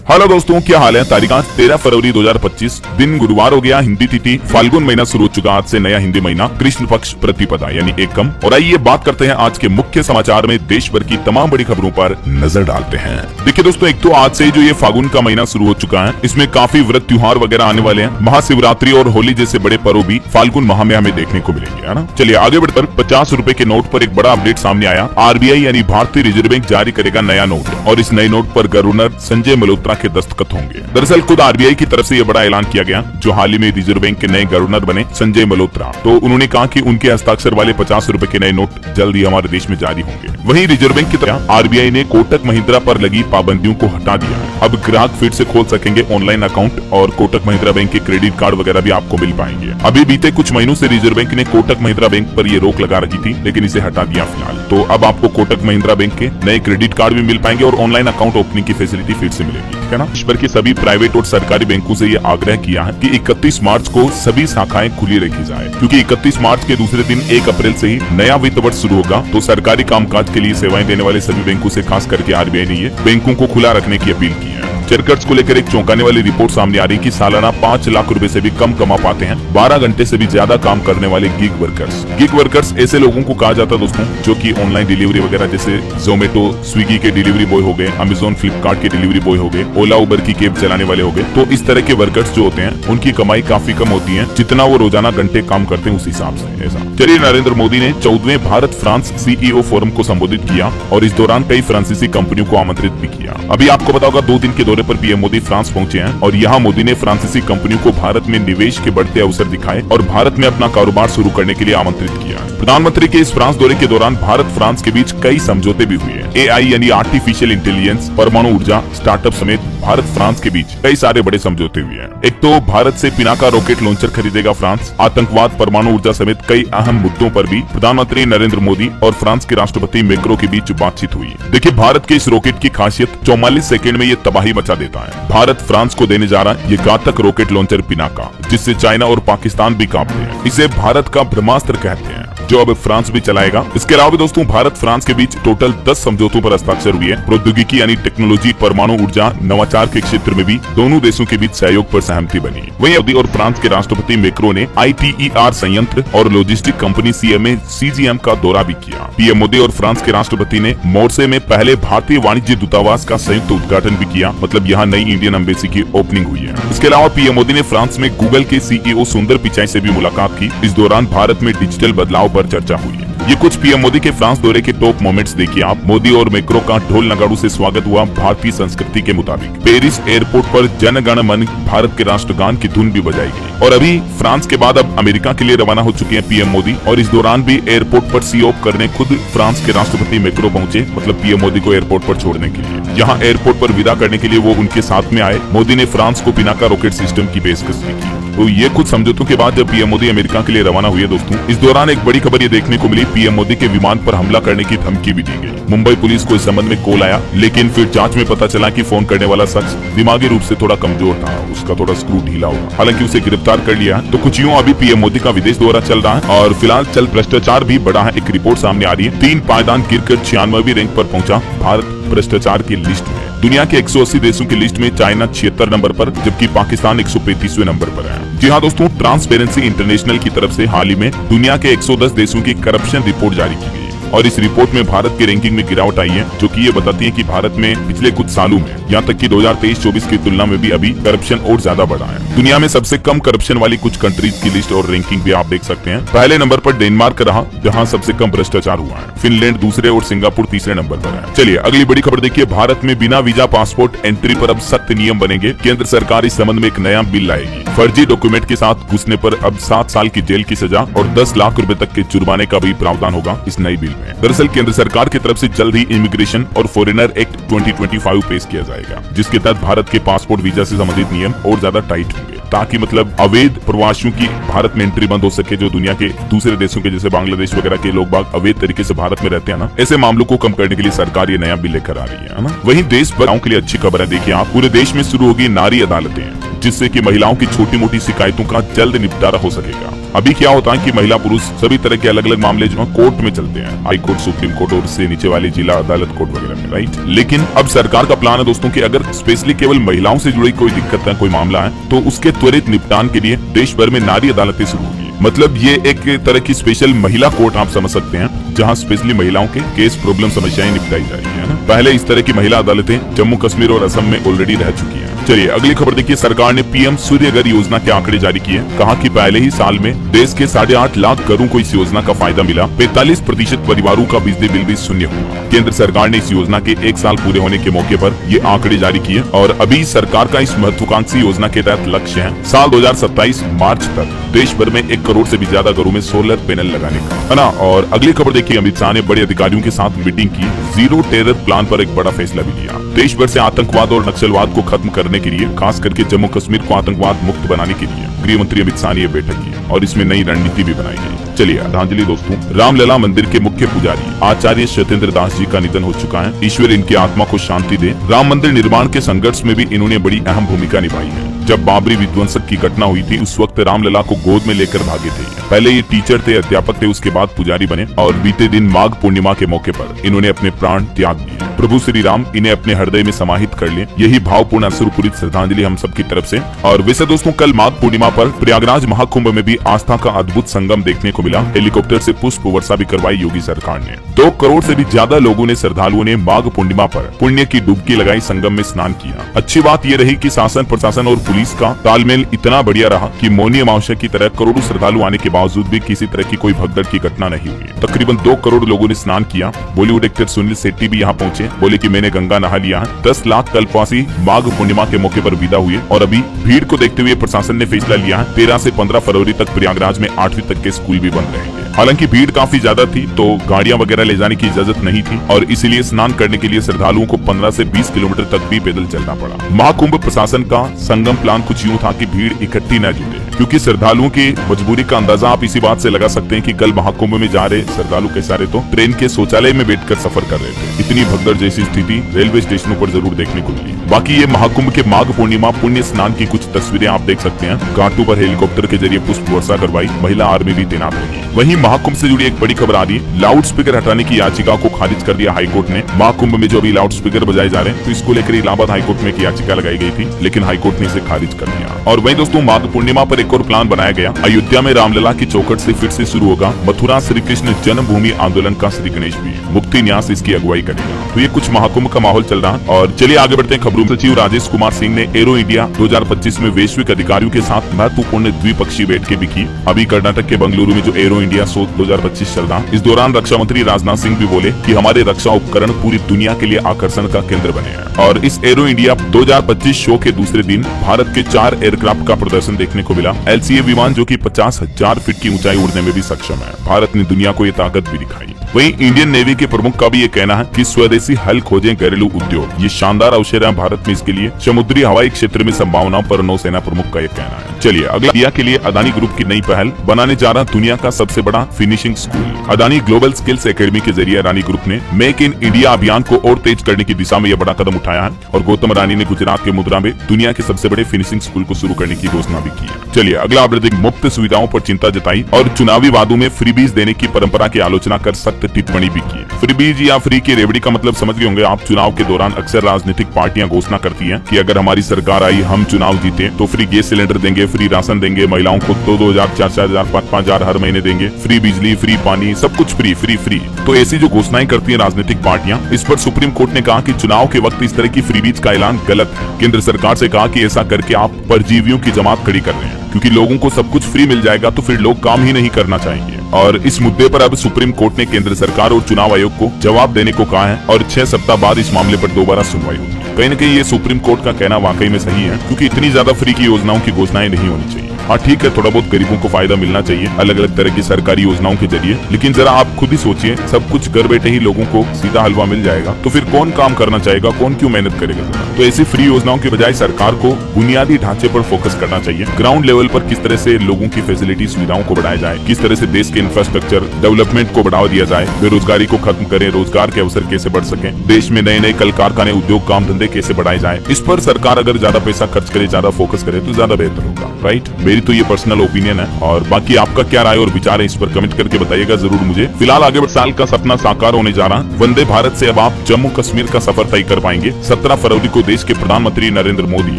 Hello दोस्तों, क्या हाल है। तारीख आज 13 फरवरी 2025, दिन गुरुवार हो गया। हिंदी तिथि फाल्गुन महीना शुरू हो चुका। आज से नया हिंदी महीना कृष्ण पक्ष प्रतिपदा यानी एकम। और आइए बात करते हैं आज के मुख्य समाचार में देश भर की तमाम बड़ी खबरों पर नजर डालते हैं। देखिए दोस्तों, एक तो आज से जो ये फागुन का महीना शुरू हो चुका है, इसमें काफी व्रत त्योहार वगैरह आने वाले हैं। महाशिवरात्रि और होली जैसे बड़े पर्व भी फाल्गुन माह में हमें देखने को मिलेंगे, है ना। चलिए आगे बढ़कर 50 रुपए के नोट पर एक बड़ा अपडेट सामने आया। आरबीआई यानी भारतीय रिजर्व बैंक जारी करेगा नया नोट और इस नए नोट पर गवर्नर संजय मल्होत्रा के दस्तखत होंगे। दरअसल खुद आरबीआई की तरफ से यह बड़ा ऐलान किया गया। जो हाल ही में रिजर्व बैंक के नए गवर्नर बने संजय मल्होत्रा, तो उन्होंने कहा कि उनके हस्ताक्षर वाले 50 रुपए के नए नोट जल्द ही हमारे देश में जारी होंगे। वहीं रिजर्व बैंक की तरफ आरबीआई ने कोटक महिंद्रा पर लगी पाबंदियों को हटा दिया है। अब ग्राहक फिर से खोल सकेंगे ऑनलाइन अकाउंट और कोटक महिंद्रा बैंक के क्रेडिट कार्ड वगैरह भी आपको मिल पाएंगे। अभी बीते कुछ महीनों से रिजर्व बैंक ने कोटक महिंद्रा बैंक पर ये रोक लगा रखी थी, लेकिन इसे हटा दिया फिलहाल। तो अब आपको कोटक महिंद्रा बैंक के नए क्रेडिट कार्ड भी मिल पाएंगे और ऑनलाइन अकाउंट ओपनिंग की फैसिलिटी फिर से मिलेगी, ठीक है ना। देश भर के सभी प्राइवेट और सरकारी बैंकों से ये आग्रह किया है कि 31 मार्च को सभी शाखाएं खुली रखी जाए, क्योंकि 31 मार्च के दूसरे दिन 1 अप्रैल से ही नया वित्त वर्ष शुरू होगा। तो सरकारी कामकाज के लिए सेवाएं देने वाले सभी बैंकों से खास करके आरबीआई ने ये बैंकों को खुला रखने की अपील की है। चेकर्स को लेकर एक चौंकाने वाली रिपोर्ट सामने आ रही है कि सालाना 5 लाख रुपए से भी कम कमा पाते हैं 12 घंटे से भी ज्यादा काम करने वाले गिग वर्कर्स। गिग वर्कर्स ऐसे लोगों को कहा जाता है दोस्तों, जो कि ऑनलाइन डिलीवरी वगैरह जैसे जोमेटो, स्विगी के डिलीवरी बॉय हो गए, अमेजोन, फ्लिपकार्ट के डिलीवरी बॉय हो गए, ओला उबर की कैब चलाने वाले हो गए। तो इस तरह के वर्कर्स जो होते हैं उनकी कमाई काफी कम होती है जितना वो रोजाना घंटे काम करते हैं उस हिसाब से। ऐसा चलिए, नरेंद्र मोदी ने 14वें भारत फ्रांस सीईओ फोरम को संबोधित किया और इस दौरान कई फ्रांसीसी कंपनियों को आमंत्रित भी किया। अभी आपको पता होगा 2 दिन के दौरे पर पीएम मोदी फ्रांस पहुंचे हैं और यहाँ मोदी ने फ्रांसीसी कंपनियों को भारत में निवेश के बढ़ते अवसर दिखाए और भारत में अपना कारोबार शुरू करने के लिए आमंत्रित किया। प्रधानमंत्री के इस फ्रांस दौरे के दौरान भारत फ्रांस के बीच कई समझौते भी हुए हैं। एआई यानी आर्टिफिशियल इंटेलिजेंस, परमाणु ऊर्जा, स्टार्टअप समेत भारत फ्रांस के बीच कई सारे बड़े समझौते हुए हैं। एक तो भारत से पिनाका रॉकेट लॉन्चर खरीदेगा फ्रांस। आतंकवाद, परमाणु ऊर्जा समेत कई अहम मुद्दों पर भी प्रधानमंत्री नरेंद्र मोदी और फ्रांस के राष्ट्रपति मैक्रों के बीच बातचीत हुई। देखिए, भारत के इस रॉकेट की खासियत 44 सेकंड में ये तबाही मचा देता है। भारत फ्रांस को देने जा रहा है ये घातक रॉकेट लॉन्चर पिनाका, जिससे चाइना और पाकिस्तान भी कांपते हैं। इसे भारत का ब्रह्मास्त्र कहते हैं, जो अब फ्रांस भी चलाएगा। इसके अलावा दोस्तों, भारत फ्रांस के बीच टोटल 10 समझौतों पर हस्ताक्षर हुए हैं। प्रौद्योगिकी यानी टेक्नोलॉजी, परमाणु ऊर्जा, नवाचार के क्षेत्र में भी दोनों देशों के बीच सहयोग पर सहमति बनी। वहीं मोदी और फ्रांस के राष्ट्रपति मैक्रों ने ITER संयंत्र और लॉजिस्टिक कंपनी CGM का दौरा भी किया। पीएम मोदी और फ्रांस के राष्ट्रपति ने मोर्से में पहले भारतीय वाणिज्य दूतावास का संयुक्त उद्घाटन भी किया। मतलब यहाँ नई इंडियन एम्बेसी की ओपनिंग हुई है। इसके अलावा पीएम मोदी ने फ्रांस में गूगल के CEO सुंदर पिचाई से भी मुलाकात की। इस दौरान भारत में डिजिटल बदलाव पर चर्चा हुई है। ये कुछ पीएम मोदी के फ्रांस दौरे के टॉप मोमेंट्स देखिए आप। मोदी और मैक्रो का ढोल नगाड़ू से स्वागत हुआ भारतीय संस्कृति के मुताबिक। पेरिस एयरपोर्ट पर जन गण मन भारत के राष्ट्रगान की धुन भी बजाई गई। और अभी फ्रांस के बाद अब अमेरिका के लिए रवाना हो चुके हैं पीएम मोदी और इस दौरान भी एयरपोर्ट पर सी ऑफ करने खुद फ्रांस के राष्ट्रपति मैक्रो पहुंचे, मतलब पीएम मोदी को एयरपोर्ट पर छोड़ने के लिए। यहाँ एयरपोर्ट पर विदा करने के लिए वो उनके साथ में आए। मोदी ने फ्रांस को पिनाका रॉकेट सिस्टम की पेशकश भी की। तो ये कुछ समझौतों के बाद जब पीएम मोदी अमेरिका के लिए रवाना हुए दोस्तों, इस दौरान एक बड़ी खबर ये देखने को मिली, पीएम मोदी के विमान पर हमला करने की धमकी भी दी गई। मुंबई पुलिस को इस संबंध में कॉल आया, लेकिन फिर जांच में पता चला कि फोन करने वाला शख्स दिमागी रूप से थोड़ा कमजोर था, उसका थोड़ा स्क्रू ढीला हुआ। हालांकि उसे गिरफ्तार कर लिया। तो कुछ यूं अभी पीएम मोदी का विदेश दौरा चल रहा है और फिलहाल चल भ्रष्टाचार भी बढ़ा है। एक रिपोर्ट सामने आ रही है, 3 पायदान गिरकर 96वीं रैंक पर पहुंचा भारत भ्रष्टाचार की लिस्ट में। दुनिया के 180 देशों की लिस्ट में चाइना 76 नंबर पर, जबकि पाकिस्तान 135वें नंबर पर है। जी हाँ दोस्तों, ट्रांसपेरेंसी इंटरनेशनल की तरफ से हाल ही में दुनिया के 110 देशों की करप्शन रिपोर्ट जारी की गई और इस रिपोर्ट में भारत की रैंकिंग में गिरावट आई है, जो कि ये बताती है कि भारत में पिछले कुछ सालों में, यहाँ तक कि 2023-24 की तुलना में भी अभी करप्शन और ज्यादा बढ़ा है। दुनिया में सबसे कम करप्शन वाली कुछ कंट्रीज की लिस्ट और रैंकिंग भी आप देख सकते हैं। पहले नंबर पर डेनमार्क रहा, जहाँ सबसे कम भ्रष्टाचार हुआ है। फिनलैंड दूसरे और सिंगापुर तीसरे नंबर पर है। चलिए अगली बड़ी खबर देखिए, भारत में बिना वीजा पासपोर्ट एंट्री पर अब सख्त नियम बनेंगे। केंद्र सरकार इस संबंध में एक नया बिल लाएगी। फर्जी डॉक्यूमेंट के साथ घुसने पर अब 7 साल की जेल की सजा और 10 लाख रुपए तक के जुर्माने का भी प्रावधान होगा इस नई बिल में। दरअसल केंद्र सरकार की तरफ से जल्द ही इमिग्रेशन और फॉरेनर एक्ट 2025 पेश किया जाएगा, जिसके तहत भारत के पासपोर्ट वीजा से संबंधित नियम और ज्यादा टाइट होंगे, ताकि मतलब अवैध प्रवासियों की भारत में एंट्री बंद हो सके। जो दुनिया के दूसरे देशों के जैसे बांग्लादेश वगैरह के लोग बाग अवैध तरीके से भारत में रहते हैं ना, ऐसे मामलों को कम करने के लिए सरकार ये नया बिल लेकर आ रही है ना। वहीं देश भर के लिए अच्छी खबर है, देखिए आप, पूरे देश में शुरू होगी नारी अदालतें। जिससे कि महिलाओं की छोटी मोटी शिकायतों का जल्द निपटारा हो सकेगा। अभी क्या होता है कि महिला पुरुष सभी तरह के अलग अलग मामले जो है कोर्ट में चलते हैं, हाई कोर्ट, सुप्रीम कोर्ट और उससे नीचे वाली जिला अदालत कोर्ट वगैरह में, राइट। लेकिन अब सरकार का प्लान है दोस्तों कि अगर स्पेशली केवल महिलाओं से जुड़ी कोई दिक्कत है, कोई मामला है, तो उसके त्वरित निपटान के लिए देश भर में नारी अदालतें शुरू होगी। मतलब ये एक तरह की स्पेशल महिला कोर्ट आप समझ सकते हैं, जहां स्पेशली महिलाओं के केस, प्रॉब्लम, समस्याएं निपटाई जाएगी, है ना। पहले इस तरह की महिला अदालतें जम्मू कश्मीर और असम में ऑलरेडी रह चुकी हैं। चलिए अगली खबर देखिए। सरकार ने पीएम सूर्य घर योजना के आंकड़े जारी किए। कहा कि पहले ही साल में देश के 8.5 लाख घरों को इस योजना का फायदा मिला। 45% परिवारों का बिजली बिल भी शून्य हुआ। केंद्र सरकार ने इस योजना के 1 साल पूरे होने के मौके पर ये आंकड़े जारी किए और अभी सरकार का इस महत्वाकांक्षी योजना के तहत लक्ष्य है साल 2027 मार्च तक देश भर में 1 करोड़ से भी ज्यादा घरों में सोलर पैनल लगाने का, है ना। और अगली खबर देखिए। अमित शाह ने बड़े अधिकारियों के साथ मीटिंग की। जीरो टेरर प्लान पर एक बड़ा फैसला भी लिया। देश भर से आतंकवाद और नक्सलवाद को खत्म करने के लिए, खास करके जम्मू कश्मीर को आतंकवाद मुक्त बनाने के लिए गृह मंत्री अमित शाह ने यह बैठक की और इसमें नई रणनीति भी बनाई गई। चलिए श्रद्धांजलि दोस्तों। रामलला मंदिर के मुख्य पुजारी आचार्य सत्येंद्र दास जी का निधन हो चुका है। ईश्वर इनकी आत्मा को शांति दे। राम मंदिर निर्माण के संघर्ष में भी इन्होंने बड़ी अहम भूमिका निभाई है। जब बाबरी विध्वंसक की घटना हुई थी, उस वक्त रामलला को गोद में लेकर भागे थे। पहले ये टीचर थे, अध्यापक थे, उसके बाद पुजारी बने और बीते दिन माघ पूर्णिमा के मौके पर इन्होंने अपने प्राण त्याग दिए। प्रभु श्री राम इन्हें अपने हृदय में समाहित कर ले, यही भावपूर्ण अश्रुपूरित श्रद्धांजलि हम सबकी तरफ से। और वैसे दोस्तों, कल माघ पूर्णिमा पर प्रयागराज महाकुंभ में भी आस्था का अद्भुत संगम देखने को मिला। हेलीकॉप्टर से पुष्प वर्षा भी करवाई योगी सरकार ने। 2 करोड़ से भी ज्यादा लोगों ने, श्रद्धालुओं ने माघ पूर्णिमा पर पुण्य की डुबकी लगाई, संगम में स्नान किया। अच्छी बात यह रही कि शासन, प्रशासन और पुलिस का तालमेल इतना बढ़िया रहा कि मौनी अमावस्या की तरह करोड़ों श्रद्धालु आने के बावजूद भी किसी तरह की कोई भगदड़ की घटना नहीं हुई। तकरीबन 2 करोड़ लोगों ने स्नान किया। बॉलीवुड एक्टर सुनील शेट्टी भी यहाँ पहुंचे, बोले कि मैंने गंगा नहा लिया है। 10 लाख कल्पवासी माघ पूर्णिमा के मौके पर विदा हुए और अभी भीड़ को देखते हुए प्रशासन ने फैसला लिया है 13 से 15 फरवरी तक प्रयागराज में 8वीं तक के स्कूल भी बंद रहेंगे। हालांकि भीड़ काफी ज्यादा थी तो गाड़ियां वगैरह ले जाने की इजाजत नहीं थी और इसीलिए स्नान करने के लिए श्रद्धालुओं को 15 से 20 किलोमीटर तक भी पैदल चलना पड़ा। महाकुंभ प्रशासन का संगम प्लान कुछ यूं था कि भीड़ इकट्ठी न जुटे, क्योंकि श्रद्धालुओं की मजबूरी का अंदाजा आप इसी बात से लगा सकते हैं कि कल महाकुंभ में जा रहे श्रद्धालु के सारे तो ट्रेन के शौचालय में बैठकर सफर कर रहे थे। इतनी भगदड़ जैसी स्थिति रेलवे स्टेशनों पर जरूर देखने को मिली। बाकी ये महाकुंभ के माघ पूर्णिमा पुण्य स्नान की कुछ तस्वीरें आप देख सकते हैं। घाटों पर हेलीकॉप्टर के जरिए पुष्प वर्षा करवाई, महिला आर्मी भी तैनात रही। वहीं महाकुंभ से जुड़ी एक बड़ी खबर आ रही है। लाउड स्पीकर हटाने की याचिका को खारिज कर दिया हाईकोर्ट ने। महाकुंभ में जो अभी लाउड स्पीकर बजाए जा रहे हैं, तो इसको लेकर इलाहाबाद हाईकोर्ट में एक याचिका लगाई गई थी, लेकिन हाईकोर्ट ने इसे खारिज कर दिया। और वहीं दोस्तों, माघ पूर्णिमा पर एक और प्लान बनाया गया। अयोध्या में रामलला की चौखट से फिर से शुरू होगा मथुरा श्री कृष्ण जन्मभूमि आंदोलन का श्री गणेश भी मुक्ति न्यास इसकी अगुवाई करेगा। तो ये कुछ महाकुंभ का माहौल चल रहा है। और चलिए आगे बढ़ते हैं खबरों में। सचिव राजेश कुमार सिंह ने एरो इंडिया 2025 में वैश्विक अधिकारियों के साथ महत्वपूर्ण द्विपक्षीय बैठकें भी की। अभी कर्नाटक के बंगलुरु में जो एरो इंडिया शो 2025 चल रहा, इस दौरान रक्षा मंत्री राजनाथ सिंह भी बोले कि हमारे रक्षा उपकरण पूरी दुनिया के लिए आकर्षण का केंद्र बने हैं। और इस एरो इंडिया 2025 शो के दूसरे दिन भारत के 4 एयरक्राफ्ट का प्रदर्शन देखने को मिला। LCA विमान जो कि 50,000 फीट की ऊंचाई उड़ने में भी सक्षम है। भारत ने दुनिया को ये ताकत भी दिखाई। वहीं इंडियन नेवी के प्रमुख का भी ये कहना है कि स्वदेशी हल खोजें घरेलू उद्योग। ये शानदार अवसर है भारत में इसके लिए। समुद्री हवाई क्षेत्र में संभावनाओं पर नौसेना प्रमुख का ये कहना है। चलिए अगला, इंडिया के लिए अदानी ग्रुप की नई पहल, बनाने जा रहा दुनिया का सबसे बड़ा finishing school. Adani global skills academy के जरिए अदानी ग्रुप ने मेक इन इंडिया अभियान को और तेज करने की दिशा में यह बड़ा कदम उठाया है और गौतम अडानी ने गुजरात के मुद्रा में दुनिया के सबसे बड़े फिनिशिंग स्कूल को शुरू करने की घोषणा भी की है। चलिए अगला अपडेट, मुफ्त सुविधाओं पर चिंता जताई और चुनावी वादों में फ्रीबीज देने की परंपरा की आलोचना कर सख्त टिप्पणी भी की। फ्रीबीज या फ्री की रेवड़ी का मतलब समझ गए होंगे आप। चुनाव के दौरान अक्सर राजनीतिक पार्टियां घोषणा करती हैं कि अगर हमारी सरकार आई, हम चुनाव जीते तो फ्री गैस सिलेंडर देंगे, फ्री राशन देंगे, महिलाओं को 2,000, 4,000, 5,000 हर महीने देंगे, फ्री बिजली, फ्री पानी, सब कुछ फ्री फ्री फ्री। तो ऐसी जो घोषणाएं करती हैं राजनीतिक पार्टियां, इस पर सुप्रीम कोर्ट ने कहा कि चुनाव के वक्त इस तरह की फ्रीबीज का ऐलान गलत है। केंद्र सरकार से कहा कि ऐसा करके आप परजीवियों की जमात खड़ी कर रहे हैं, क्योंकि लोगों को सब कुछ फ्री मिल जाएगा तो फिर लोग काम ही नहीं करना चाहेंगे। और इस मुद्दे पर अब सुप्रीम कोर्ट ने केंद्र सरकार और चुनाव आयोग को जवाब देने को कहा है और 6 सप्ताह बाद इस मामले पर दोबारा सुनवाई होगी। कहीं न कहीं ये सुप्रीम कोर्ट का कहना वाकई में सही है, क्योंकि इतनी ज्यादा फ्री की योजनाओं की घोषणाएं नहीं होनी चाहिए। हाँ ठीक है, थोड़ा बहुत गरीबों को फायदा मिलना चाहिए अलग अलग तरह की सरकारी योजनाओं के जरिए, लेकिन जरा आप खुद ही सोचिए, सब कुछ घर बैठे ही लोगों को सीधा हलवा मिल जाएगा तो फिर कौन काम करना चाहेगा, कौन क्यों मेहनत करेगा। तो ऐसी फ्री योजनाओं के बजाय सरकार को बुनियादी ढांचे पर फोकस करना चाहिए। ग्राउंड लेवल पर किस तरह से लोगों की फैसिलिटी सुविधाओं को बढ़ाया जाए, किस तरह से देश के इंफ्रास्ट्रक्चर डेवलपमेंट को बढ़ावा दिया जाए, बेरोजगारी को खत्म करें, रोजगार के अवसर कैसे बढ़ सके, देश में नए नए कल कारखाने, उद्योग, काम धंधे कैसे बढ़ाए जाए, इस पर सरकार अगर ज्यादा पैसा खर्च करे, ज्यादा फोकस करे तो ज्यादा बेहतर होगा। राइट, मेरी तो ये पर्सनल ओपिनियन है, और बाकी आपका क्या राय और विचार है इस पर कमेंट करके बताइएगा जरूर मुझे। फिलहाल आगे साल का सपना साकार होने जा रहा, वंदे भारत से अब आप जम्मू कश्मीर का सफर तय कर पाएंगे। 17 फरवरी को देश के प्रधानमंत्री नरेंद्र मोदी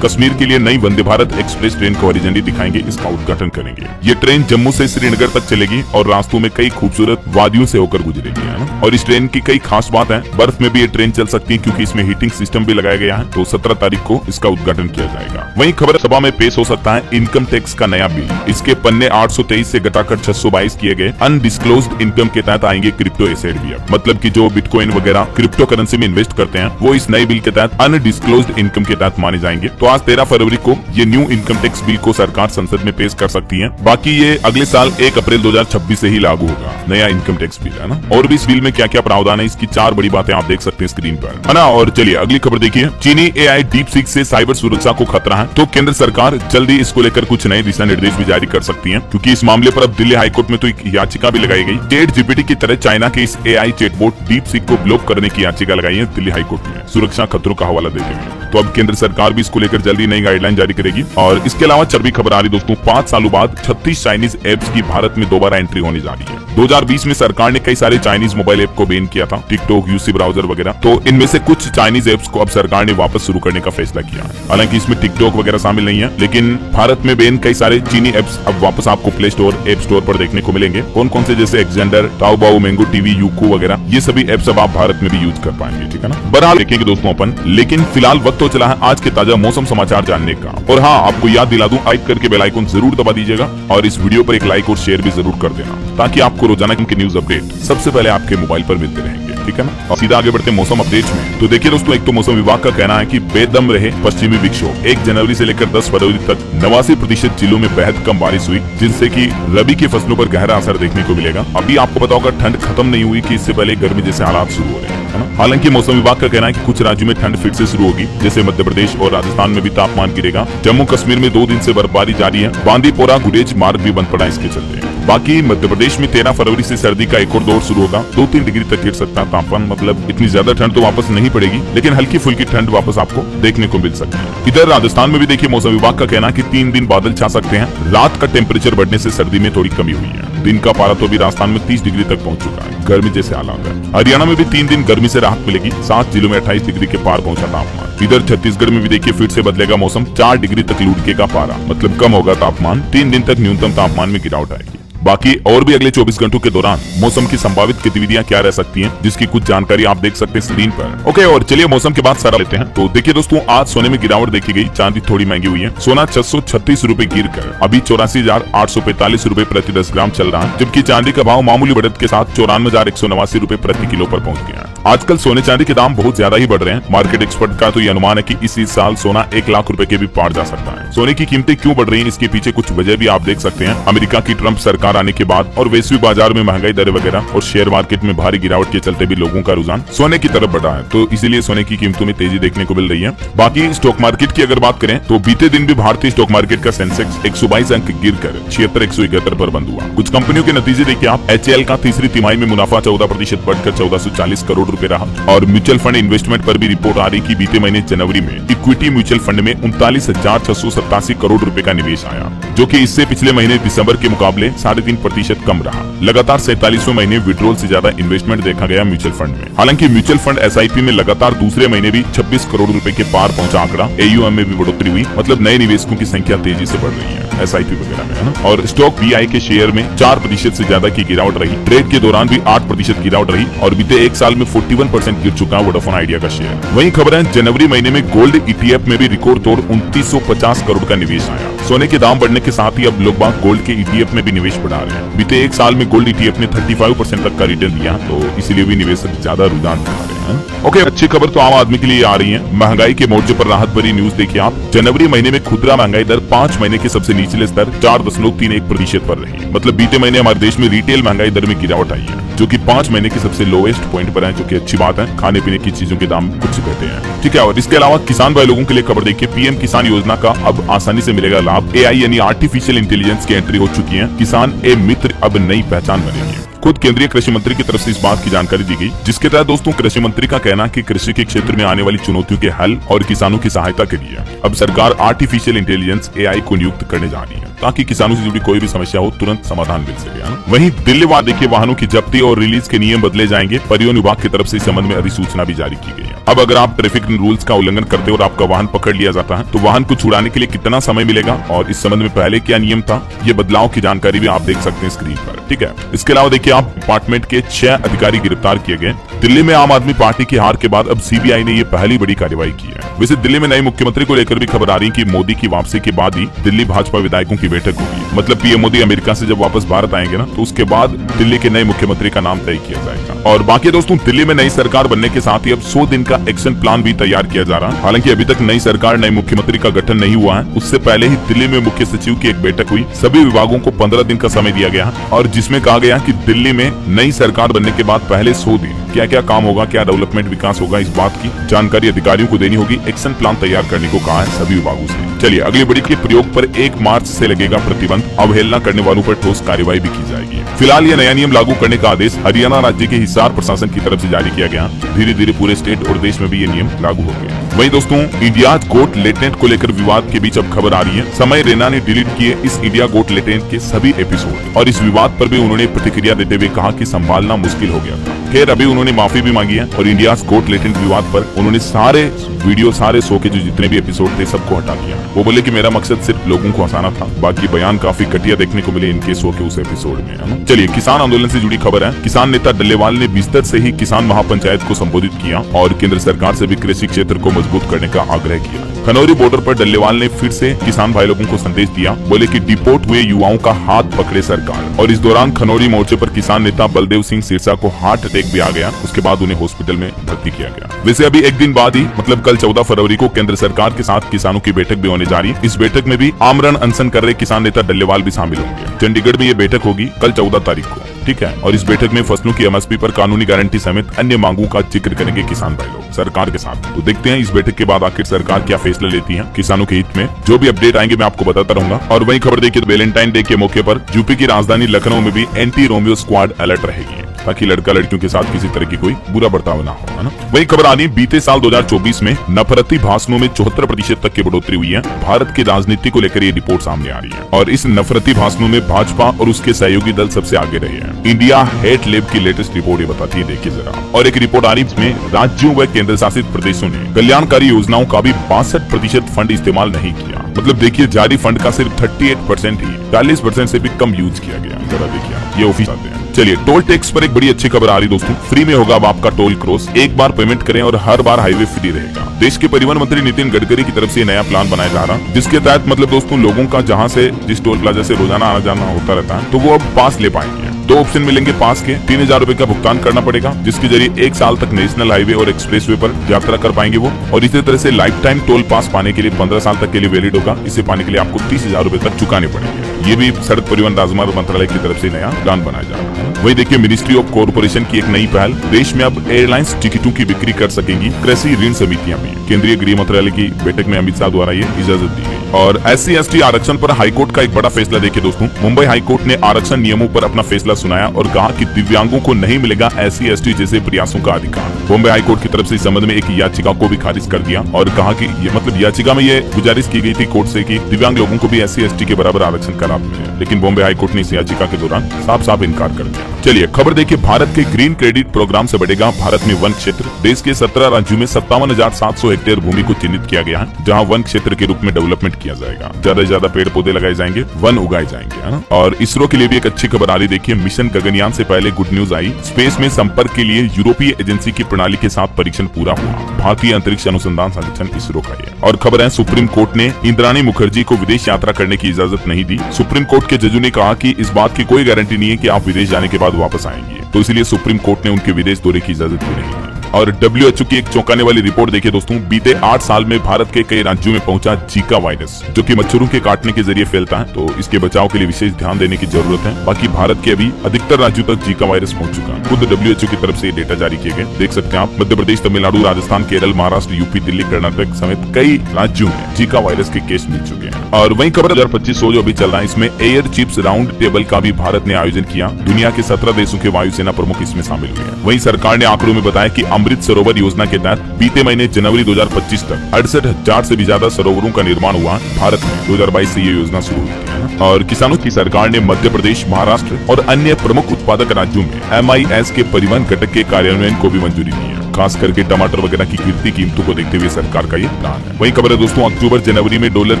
कश्मीर के लिए नई वंदे भारत एक्सप्रेस ट्रेन को हरी झंडी दिखाएंगे, इसका उद्घाटन करेंगे। ये ट्रेन जम्मू से श्रीनगर तक चलेगी और रास्तों में कई खूबसूरत वादियों से होकर गुजरेगी, है ना। और इस ट्रेन की कई खास बात है, बर्फ में भी ये ट्रेन चल सकती है क्योंकि इसमें हीटिंग सिस्टम भी लगाया गया है। तो 17 तारीख को इसका उद्घाटन किया जाएगा। वहीं खबर सभा में पेश हो सकता है इनकम टैक्स का नया बिल। इसके पन्ने 823 से घटाकर 622 किए गए। अनडिस्क्लोज्ड इनकम के तहत आएंगे क्रिप्टो एसेट भी। मतलब की जो बिटकॉइन वगैरह क्रिप्टो करेंसी में इन्वेस्ट करते हैं वो इस नए बिल के तहत अनडिस्क्लोज्ड इनकम के तहत माने जाएंगे। तो आज 13 फरवरी को ये न्यू इनकम टैक्स बिल को सरकार संसद में पेश कर सकती है। बाकी ये अगले साल 1 अप्रैल 2026 से ही लागू होगा, नया इनकम टैक्स बिल, है ना। और भी इस बिल में क्या क्या प्रावधान है, इसकी 4 बड़ी बातें आप देख सकते हैं स्क्रीन पर, है ना। और चलिए अगली खबर देखिए। चीनी AI DeepSeek से साइबर सुरक्षा को खतरा है, तो केंद्र सरकार जल्दी इसको लेकर कुछ नए दिशा निर्देश भी जारी कर सकती है, क्योंकि इस मामले पर अब दिल्ली हाईकोर्ट में तो एक याचिका भी लगाई गई। ChatGPT की तरह चाइना के इस AI चैटबॉट DeepSeek को ब्लॉक करने की याचिका लगाई है दिल्ली हाईकोर्ट में, सुरक्षा खतरों का हवाला देते हुए। तो अब केंद्र सरकार भी इसको लेकर जल्दी नई गाइडलाइन जारी करेगी। और इसके अलावा चरबी खबर आ रही दोस्तों, 5 सालों बाद 36 चाइनीज एप्स की भारत में दोबारा एंट्री होने जा रही है। 2020 में सरकार ने कई सारे चाइनीज मोबाइल ऐप को बैन किया था, टिकटॉक, यूसी ब्राउजर वगैरह। तो इनमें से कुछ चाइनीज ऐप्स को अब सरकार ने वापस शुरू करने का फैसला किया है। हालांकि इसमें टिकटॉक वगैरह शामिल नहीं है, लेकिन भारत में बैन कई सारे चीनी ऐप्स अब वापस आपको प्ले स्टोर, ऐप स्टोर पर देखने को मिलेंगे। कौन कौन से, जैसे एक्जेंडर, ताओबाओ, मैंगो टीवी, यूकू वगैरह, ये सभी ऐप्स अब आप भारत में भी यूज कर पाएंगे, ठीक है ना। बहरहाल देखेंगे दोस्तों अपन, लेकिन फिलहाल वक्त तो चला है आज के ताजा मौसम समाचार जानने का। और हाँ, आपको याद दिला दूं, लाइक करके बेल आइकन जरूर दबा दीजिएगा और इस वीडियो पर एक लाइक और शेयर भी जरूर कर देना, ताकि आपको रोजाना की न्यूज अपडेट सबसे पहले आपके मोबाइल पर मिलते रहेंगे, ठीक है ना। और सीधा आगे बढ़ते मौसम अपडेट्स में। तो देखिए दोस्तों, एक तो मौसम विभाग का कहना है कि बेदम रहे पश्चिमी विक्षोभ। 1 जनवरी से लेकर 10 फरवरी तक 89% जिलों में बेहद कम बारिश हुई, जिनसे कि रबी की फसलों पर गहरा असर देखने को मिलेगा। अभी आपको पता होगा ठंड खत्म नहीं हुई कि इससे पहले गर्मी जैसे हालात शुरू हो रहे हैं, है ना। हालांकि मौसम विभाग का कहना है कि कुछ राज्यों में ठंड फिर से शुरू होगी, जैसे मध्य प्रदेश और राजस्थान में भी तापमान गिरेगा। जम्मू कश्मीर में 2 दिन से बर्फबारी जारी है। बांदीपोरा गुरेज मार्ग भी बंद पड़ा इसके चलते। बाकी मध्य प्रदेश में 13 फरवरी से सर्दी का एक और दौर शुरू होगा। 2-3 डिग्री तक गिर सकता है तापमान। मतलब इतनी ज्यादा ठंड तो वापस नहीं पड़ेगी, लेकिन हल्की फुल्की ठंड वापस आपको देखने को मिल सकती है। इधर राजस्थान में भी देखिए, मौसम विभाग का कहना है कि 3 दिन बादल छा सकते हैं। रात का टेम्परेचर बढ़ने से सर्दी में थोड़ी कमी हुई है। दिन का पारा तो भी राजस्थान में 30 डिग्री तक पहुंच चुका है, गर्मी जैसे हालात है। हरियाणा में भी 3 दिन गर्मी से राहत मिलेगी। 7 जिलों में 28 डिग्री के पार पहुंचा तापमान। इधर छत्तीसगढ़ में भी देखिए फिर से बदलेगा मौसम। 4 डिग्री तक लुढ़केगा पारा, मतलब कम होगा तापमान। 3 दिन तक न्यूनतम तापमान में गिरावट आएगी। बाकी और भी अगले 24 घंटों के दौरान मौसम की संभावित गतिविधियां क्या रह सकती हैं, जिसकी कुछ जानकारी आप देख सकते हैं स्क्रीन पर। ओके, और चलिए मौसम के बाद सारा लेते हैं। तो देखिए दोस्तों, आज सोने में गिरावट देखी गई। चांदी थोड़ी महंगी हुई है। सोना 636 रुपए गिर कर अभी 84,845 रुपए प्रति 10 ग्राम चल रहा है, जबकि चांदी का भाव मामूली बढ़त के साथ 94,189 रुपए प्रति किलो पर पहुंच गया है। आजकल सोने चांदी के दाम बहुत ज्यादा ही बढ़ रहे हैं। मार्केट एक्सपर्ट का तो ये अनुमान है कि इसी साल सोना 1 लाख रुपए के भी पार जा सकता है। सोने की कीमतें क्यों बढ़ रही है, इसके पीछे कुछ वजह भी आप देख सकते हैं। अमेरिका की ट्रंप सरकार आने के बाद और वैश्विक बाजार में महंगाई दरें वगैरह और शेयर मार्केट में भारी गिरावट के चलते भी लोगों का रुझान सोने की तरफ बढ़ा है, तो इसीलिए सोने की कीमतों में तेजी देखने को मिल रही है। बाकी स्टॉक मार्केट की अगर बात करें तो बीते दिन भी भारतीय स्टॉक मार्केट का सेंसेक्स 122 अंक गिरकर 76,171 पर बंद हुआ। कुछ कंपनियों के नतीजे देखिए आप। HAL का तीसरी तिमाही में मुनाफा 14% बढ़कर 1440 करोड़ रुपए रहा। और म्यूचुअल फंड इन्वेस्टमेंट पर भी रिपोर्ट आ रही कि बीते महीने जनवरी में इक्विटी म्यूचुअल फंड में 39,687 करोड़ रुपए का निवेश आया, जो कि इससे पिछले महीने दिसंबर के मुकाबले 3.5% कम रहा। लगातार 47वें महीने विड्रॉल से ज्यादा इन्वेस्टमेंट देखा गया म्यूचुअल फंड में। हालांकि म्यूचुअल फंड SIP में लगातार दूसरे महीने भी 26 करोड़ रुपए के पार पहुंचा आंकड़ा। AUM में भी बढ़ोतरी हुई, मतलब नए निवेशकों की संख्या तेजी से बढ़ रही है SIP वगैरह में, है ना। और स्टॉक BI के शेयर में 4% से ज्यादा की गिरावट रही। ट्रेड के दौरान भी 8% गिरावट रही और बीते 1 साल में 41% गिर चुका वोडाफोन आइडिया का शेयर। वहीं खबर है जनवरी महीने में गोल्ड ETF में भी रिकॉर्ड तोड़ 2950 करोड़ का निवेश आया। सोने के दाम बढ़ने के साथ ही अब लोग बाग गोल्ड के ETF में भी निवेश बढ़ा रहे हैं। बीते 1 साल में गोल्ड ETF ने 35% तक का रिटर्न दिया, तो इसीलिए भी निवेशक ज्यादा रुझान दिखा रहे हैं। ओके, अच्छी खबर तो आम आदमी के लिए आ रही है। महंगाई के मोर्चे पर राहत भरी न्यूज देखिए आप। जनवरी महीने में खुदरा महंगाई दर 5 महीने के सबसे निचले स्तर 4.31% पर रही। मतलब बीते महीने हमारे देश में रिटेल महंगाई दर में गिरावट आई है, जो कि 5 महीने के सबसे लोएस्ट पॉइंट पर है, जो कि अच्छी बात है। खाने पीने की चीजों के दाम कुछ कहते हैं, ठीक है। और इसके अलावा किसान भाई लोगों के लिए खबर देखिए, पीएम किसान योजना का अब आसानी से मिलेगा लाभ। एआई यानी आर्टिफिशियल इंटेलिजेंस की एंट्री हो चुकी है। किसान ए मित्र अब नई पहचान बनेगी। खुद केंद्रीय कृषि मंत्री की तरफ से इस बात की जानकारी दी गई, जिसके तहत दोस्तों कृषि मंत्री का कहना कि कृषि के क्षेत्र में आने वाली चुनौतियों के हल और किसानों की सहायता के लिए अब सरकार आर्टिफिशियल इंटेलिजेंस एआई को नियुक्त करने जा रही है, ताकि किसानों से जुड़ी कोई भी समस्या हो तुरंत समाधान मिल सके। वहीं दिल्ली वार देखिए, वाहनों की जब्ती और रिलीज के नियम बदले जाएंगे। परिवहन विभाग की तरफ से इस संबंध में अधिसूचना भी जारी की गई है। अब अगर आप ट्रैफिक रूल्स का उल्लंघन करते और आपका वाहन पकड़ लिया जाता है, तो वाहन को छुड़ाने के लिए कितना समय मिलेगा और इस संबंध में पहले क्या नियम था, ये बदलाव की जानकारी भी आप देख सकते हैं स्क्रीन पर, ठीक है। इसके अलावा देखिए आप, डिपार्टमेंट के 6 अधिकारी गिरफ्तार किए गए। दिल्ली में आम आदमी पार्टी की हार के बाद अब सीबीआई ने ये पहली बड़ी कार्रवाई की है। वैसे दिल्ली में नए मुख्यमंत्री को लेकर भी खबर आ रही कि मोदी की वापसी के बाद ही दिल्ली भाजपा विधायकों की बैठक होगी। मतलब पीएम मोदी अमेरिका से जब वापस भारत आएंगे ना, तो उसके बाद दिल्ली के नए मुख्यमंत्री का नाम तय किया जाएगा। और बाकी दोस्तों, दिल्ली में नई सरकार बनने के साथ ही अब 100 दिन का एक्शन प्लान भी तैयार किया जा रहा है। हालांकि अभी तक नई सरकार, नए मुख्यमंत्री का गठन नहीं हुआ है। उससे पहले ही दिल्ली में मुख्य सचिव की एक बैठक हुई। सभी विभागों को 15 दिन का समय दिया गया और जिसमें कहा गया कि दिल्ली में नई सरकार बनने के बाद पहले 100 दिन क्या क्या काम होगा, क्या डेवलपमेंट विकास होगा, इस बात की जानकारी अधिकारियों को देनी होगी। एक्शन प्लान तैयार करने को कहा है सभी विभागों से। चलिए अगली बड़ी के प्रयोग पर 1 मार्च से लगेगा प्रतिबंध। अवहेलना करने वालों पर ठोस कार्रवाई भी की जाएगी। फिलहाल ये नया नियम लागू करने का आदेश हरियाणा राज्य के हिसार प्रशासन की तरफ से जारी किया गया। धीरे धीरे पूरे स्टेट और देश में भी ये नियम लागू हो गया। वहीं दोस्तों, इंडिया गोट लेटेंट को लेकर विवाद के बीच अब खबर आ रही है। समय रैना ने डिलीट किए इस इंडिया गोट लेटेंट के सभी एपिसोड और इस विवाद पर भी उन्होंने प्रतिक्रिया देते हुए कहा कि संभालना मुश्किल हो गया था। खैर अभी उन्होंने माफी भी मांगी है और इंडिया गोट लेटेंट विवाद पर उन्होंने सारे वीडियो, सारे शो के जो जितने भी एपिसोड थे सबको हटा दिया। वो बोले कि मेरा मकसद सिर्फ लोगों को हंसाना था, बाकी बयान काफी घटिया देखने को मिले इनके शो के उस एपिसोड में। चलिए किसान आंदोलन से जुड़ी खबर है। किसान नेता डल्लेवाल ने बिस्तर से ही किसान महापंचायत को संबोधित किया और केंद्र सरकार से भी कृषि क्षेत्र को मजबूत करने का आग्रह किया। खनौरी बॉर्डर पर डल्लेवाल ने फिर से किसान भाई लोगों को संदेश दिया। बोले कि डिपोर्ट हुए युवाओं का हाथ पकड़े सरकार। और इस दौरान खनौरी मोर्चे पर किसान नेता बलदेव सिंह सिरसा को हार्ट अटैक भी आ गया। उसके बाद उन्हें हॉस्पिटल में भर्ती किया गया। वैसे अभी एक दिन बाद ही, मतलब कल 14 फरवरी को केंद्र सरकार के साथ किसानों की बैठक भी होने जा रही है। इस बैठक में भी आमरण अनशन कर रहे किसान नेता डल्लेवाल भी शामिल होंगे। चंडीगढ़ में ये बैठक होगी कल 14 तारीख को, ठीक है। और इस बैठक में फसलों की एमएसपी पर कानूनी गारंटी समेत अन्य मांगों का जिक्र करेंगे किसान भाई लोग सरकार के साथ। तो देखते हैं इस बैठक के बाद आखिर सरकार क्या फैसला लेती है किसानों के हित में। जो भी अपडेट आएंगे मैं आपको बताता रहूंगा। और वही खबर देखिए, वैलेंटाइन डे के मौके पर यूपी की राजधानी लखनऊ में भी एंटी रोमियो स्क्वाड अलर्ट रहेगी, ताकि लड़का लड़कियों के साथ किसी तरह की कोई बुरा बर्ताव ना हो, है ना। वही खबर आ रही है, बीते साल 2024 में नफरती भाषणों में 74% तक की बढ़ोतरी हुई है। भारत की राजनीति को लेकर ये रिपोर्ट सामने आ रही है और इस नफरती भाषणों में भाजपा और उसके सहयोगी दल सबसे आगे रहे हैं। इंडिया हेट लैब की लेटेस्ट रिपोर्ट ये बताती है, देखिए जरा। और एक रिपोर्ट आ रही है जिसमें राज्यों व केंद्र शासित प्रदेशों ने कल्याणकारी योजनाओं का भी 62% फंड इस्तेमाल नहीं किया। मतलब देखिए, जारी फंड का सिर्फ 38% ही 40% से भी कम यूज किया गया। जरा देखिए, ये ऑफिस आते हैं। चलिए टोल टैक्स पर एक बड़ी अच्छी खबर आ रही दोस्तों। फ्री में होगा अब आपका टोल क्रॉस। एक बार पेमेंट करें और हर बार हाईवे फ्री रहेगा। देश के परिवहन मंत्री नितिन गडकरी की तरफ से नया प्लान बनाया जा रहा है, जिसके तहत मतलब दोस्तों लोगों का जहां से जिस टोल प्लाजा से रोजाना आना जाना होता रहता है, तो वो अब पास ले पाएंगे। 2 ऑप्शन मिलेंगे पास के। 3000 रुपए का भुगतान करना पड़ेगा, जिसके जरिए 1 साल तक नेशनल हाईवे और एक्सप्रेसवे पर यात्रा कर पाएंगे वो। और इसी तरह से लाइफ टाइम टोल पास पाने के लिए 15 साल तक के लिए वैलिड होगा। इसे पाने के लिए आपको 30,000 रुपए तक चुकाने पड़ेंगे। ये भी सड़क परिवहन राजमार्ग मंत्रालय की तरफ से नया प्लान बनाया जा रहा है। वही देखिए, मिनिस्ट्री ऑफ कॉर्पोरेशन की एक नई पहल। देश में अब एयरलाइंस टिकटों की बिक्री कर सकेंगी कृषि ऋण समितियां भी। केंद्रीय गृह मंत्रालय की बैठक में अमित शाह द्वारा ये इजाजत दी गई। और SC/ST आरक्षण पर हाईकोर्ट का एक बड़ा फैसला देखिए दोस्तों। मुंबई हाईकोर्ट ने आरक्षण नियमों पर अपना फैसला सुनाया और कहा कि दिव्यांगों को नहीं मिलेगा SC/ST जैसे प्रयासों का अधिकार। मुंबई हाईकोर्ट की तरफ से इस संबंध में एक याचिका को भी खारिज कर दिया और कहा कि ये मतलब याचिका में ये गुजारिश की गई थी कोर्ट से कि दिव्यांग लोगों को भी SC/ST के बराबर आरक्षण का लाभ मिले, लेकिन बॉम्बे हाईकोर्ट ने इस याचिका के दौरान साफ साफ इनकार कर दिया। चलिए खबर देखिए, भारत के ग्रीन क्रेडिट प्रोग्राम से बढ़ेगा भारत में वन क्षेत्र। देश के 17 राज्यों में 57,700 हेक्टेयर भूमि को चिन्हित किया गया है, जहाँ वन क्षेत्र के रूप में डेवलपमेंट किया जाएगा। ज्यादा से ज्यादा पेड़ पौधे लगाए जाएंगे, वन उगाए जाएंगे, है ना। और इसरो के लिए भी एक अच्छी खबर आ रही, देखिए मिशन गगनयान से पहले गुड न्यूज आई। स्पेस में संपर्क के लिए यूरोपीय एजेंसी की प्रणाली के साथ परीक्षण पूरा हुआ। भारतीय अंतरिक्ष अनुसंधान संगठन इसरो का ये। और खबर है, सुप्रीम कोर्ट ने इंद्राणी मुखर्जी को विदेश यात्रा करने की इजाजत नहीं दी। सुप्रीम कोर्ट के जजों ने कहा कि इस बात की कोई गारंटी नहीं है कि आप विदेश जाने के बाद वापस आएंगे, तो इसलिए सुप्रीम कोर्ट ने उनके विदेश दौरे की इजाजत भी नहीं दी। और WHO की एक चौंकाने वाली रिपोर्ट देखिए दोस्तों, बीते 8 साल में भारत के कई राज्यों में पहुंचा जीका वायरस, जो कि मच्छरों के काटने के जरिए फैलता है। तो इसके बचाव के लिए विशेष ध्यान देने की जरूरत है। बाकी भारत के अभी अधिकतर राज्यों तक जीका वायरस पहुंच चुका है। खुद WHO की तरफ से डेटा जारी किए गए, देख सकते हैं आप। मध्य प्रदेश, तमिलनाडु, राजस्थान, केरल, महाराष्ट्र, यूपी, दिल्ली, कर्नाटक समेत कई राज्यों में जीका वायरस के केस मिल चुके हैं। और वहीं खबर 2025 जो अभी चल रहा है, इसमें एयर चिप्स राउंड टेबल का भी भारत ने आयोजन किया। दुनिया के 17 देशों के वायुसेना प्रमुख इसमें शामिल हुए हैं। वहीं सरकार ने आंकड़ों में बताया कि अमृत सरोवर योजना के तहत बीते महीने जनवरी 2025 तक 68,000 से भी ज्यादा सरोवरों का निर्माण हुआ भारत में। 2022 से ये योजना शुरू हुई है और किसानों की सरकार ने मध्य प्रदेश, महाराष्ट्र और अन्य प्रमुख उत्पादक राज्यों में MIS के परिवहन घटक के कार्यान्वयन को भी मंजूरी दी है। खास करके टमाटर वगैरह की गिरती कीमतों को देखते हुए सरकार का ये प्लान है। वही खबर है दोस्तों, अक्टूबर जनवरी में डॉलर